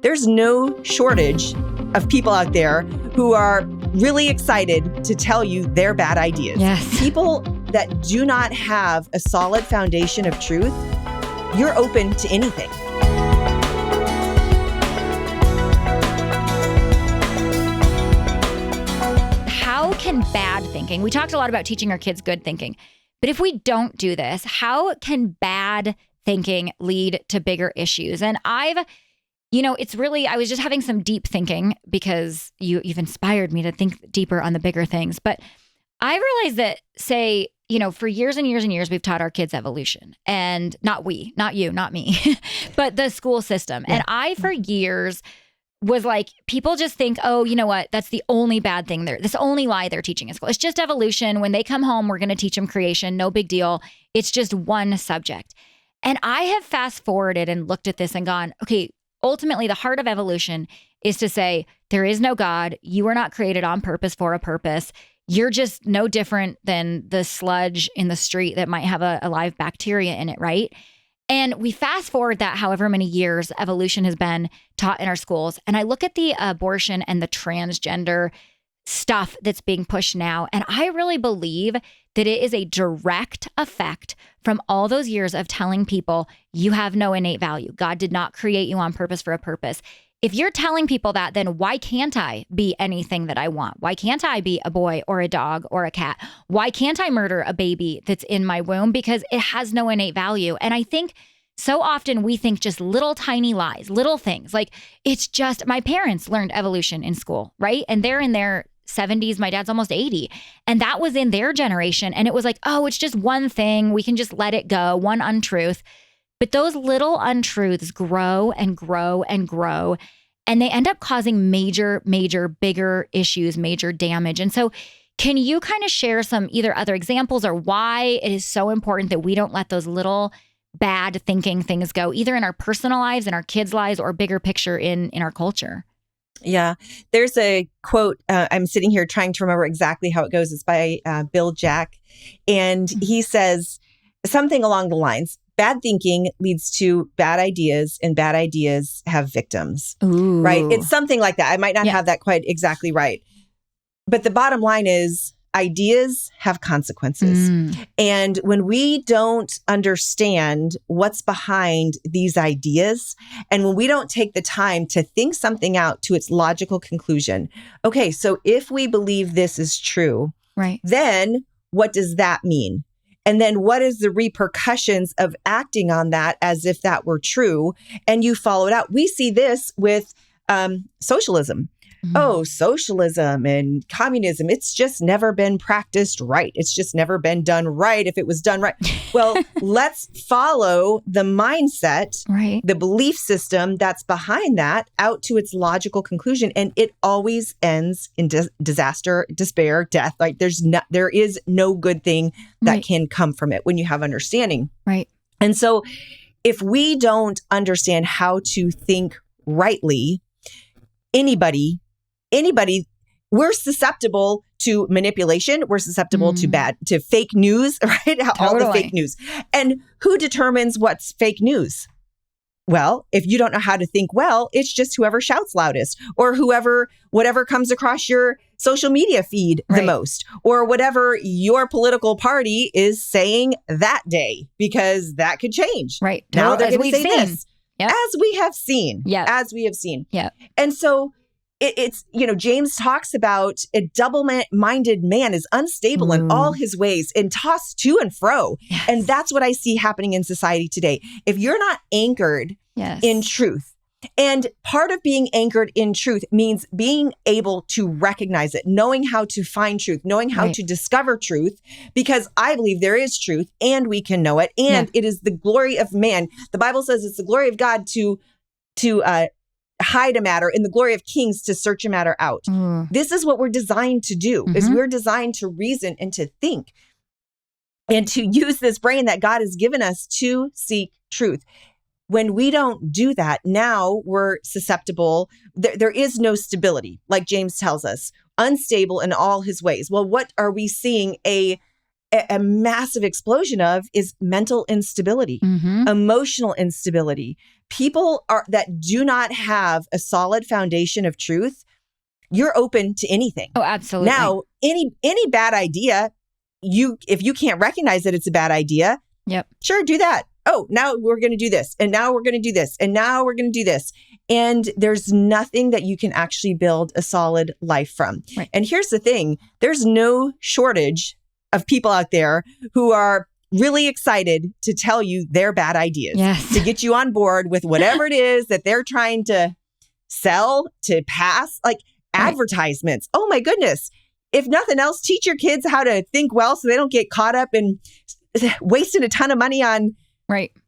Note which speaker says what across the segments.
Speaker 1: there's no shortage of people out there who are really excited to tell you their bad ideas.
Speaker 2: Yes.
Speaker 1: People that do not have a solid foundation of truth, you're open to anything.
Speaker 2: How can bad thinking, we talked a lot about teaching our kids good thinking, but if we don't do this, how can bad thinking lead to bigger issues? And it's really, I was just having some deep thinking because you've inspired me to think deeper on the bigger things. But I realized that, say, for years and years and years, we've taught our kids evolution, and not you, not me, but the school system. Yeah. And I, for years, was like, people just think, oh, you know what? That's the only bad thing that's the only lie they're teaching in school. It's just evolution. When they come home, we're going to teach them creation. No big deal. It's just one subject. And I have fast forwarded and looked at this and gone, okay, ultimately, the heart of evolution is to say, there is no God. You were not created on purpose for a purpose. You're just no different than the sludge in the street that might have a live bacteria in it, right? And we fast forward that however many years evolution has been taught in our schools. And I look at the abortion and the transgender stuff that's being pushed now. And I really believe that it is a direct effect from all those years of telling people you have no innate value. God did not create you on purpose for a purpose. If you're telling people that, then why can't I be anything that I want? Why can't I be a boy or a dog or a cat? Why can't I murder a baby that's in my womb? Because it has no innate value. And I think so often we think just little tiny lies, little things. Like, it's just, my parents learned evolution in school, right? And they're in their 70s. My dad's almost 80. And that was in their generation. And it was like, oh, it's just one thing. We can just let it go. One untruth. But those little untruths grow and grow and grow. And they end up causing major, bigger issues, major damage. And so can you kind of share some either other examples or why it is so important that we don't let those little bad thinking things go, either in our personal lives, in our kids' lives, or bigger picture in our culture?
Speaker 1: Yeah. There's a quote, I'm sitting here trying to remember exactly how it goes. It's by Bill Jack. And he says something along the lines, bad thinking leads to bad ideas, and bad ideas have victims.
Speaker 2: Ooh.
Speaker 1: Right? It's something like that. I might not have that quite exactly right. But the bottom line is ideas have consequences. And when we don't understand what's behind these ideas, and when we don't take the time to think something out to its logical conclusion, okay, so if we believe this is true,
Speaker 2: right,
Speaker 1: then what does that mean? And then what is the repercussions of acting on that as if that were true? And you follow it out. We see this with socialism. Oh, socialism and communism, it's just never been practiced right. It's just never been done right if it was done right. Well, let's follow the mindset,
Speaker 2: right,
Speaker 1: the belief system that's behind that out to its logical conclusion. And it always ends in disaster, despair, death. Like there is no good thing that can come from it when you have understanding.
Speaker 2: Right.
Speaker 1: And so if we don't understand how to think rightly, anybody, we're susceptible to manipulation. We're susceptible to fake news, right? All the fake news. And who determines what's fake news? Well, if you don't know how to think well, it's just whoever shouts loudest, or whatever comes across your social media feed the most, or whatever your political party is saying that day, because that could change.
Speaker 2: Right.
Speaker 1: Now they're going to say this.
Speaker 2: Yep.
Speaker 1: As we have seen.
Speaker 2: Yeah.
Speaker 1: And so it's, James talks about a double-minded man is unstable in all his ways and tossed to and fro.
Speaker 2: Yes.
Speaker 1: And that's what I see happening in society today. If you're not anchored in truth, and part of being anchored in truth means being able to recognize it, knowing how to find truth, knowing how to discover truth, because I believe there is truth and we can know it. And it is the glory of man. The Bible says it's the glory of God to hide a matter, and the glory of kings to search a matter out. This is what we're designed to do, is we're designed to reason and to think and to use this brain that God has given us to seek truth. When we don't do that, now we're susceptible. There is no stability, like James tells us, unstable in all his ways. Well, what are we seeing? A a massive explosion of is mental instability, emotional instability. People that do not have a solid foundation of truth, you're open to anything.
Speaker 2: Oh, absolutely.
Speaker 1: Now, any bad idea, if you can't recognize that it's a bad idea, sure, do that. Oh, now we're going to do this. And now we're going to do this. And now we're going to do this. And there's nothing that you can actually build a solid life from.
Speaker 2: Right.
Speaker 1: And here's the thing. There's no shortage of people out there who are really excited to tell you their bad ideas, to get you on board with whatever it is that they're trying to sell, to pass, like advertisements. Oh my goodness. If nothing else, teach your kids how to think well so they don't get caught up in wasting a ton of money on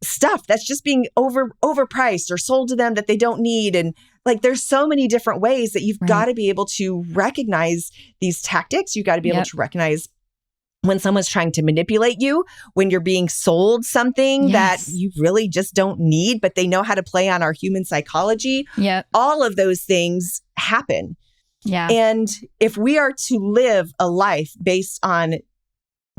Speaker 1: stuff that's just being overpriced or sold to them that they don't need. And like, there's so many different ways that you've got to be able to recognize these tactics. You've got to be able to recognize when someone's trying to manipulate you, when you're being sold something that you really just don't need, but they know how to play on our human psychology. All of those things happen. And if we are to live a life based on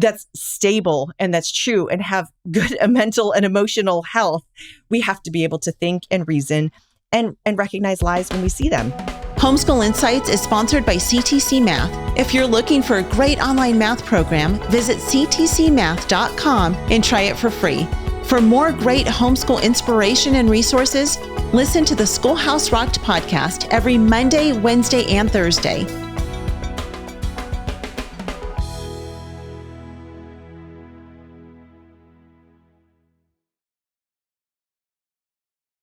Speaker 1: that's stable and that's true and have good mental and emotional health, we have to be able to think and reason and recognize lies when we see them.
Speaker 3: Homeschool Insights is sponsored by CTC Math. If you're looking for a great online math program, visit ctcmath.com and try it for free. For more great homeschool inspiration and resources, listen to the Schoolhouse Rocked Podcast every Monday, Wednesday, and Thursday.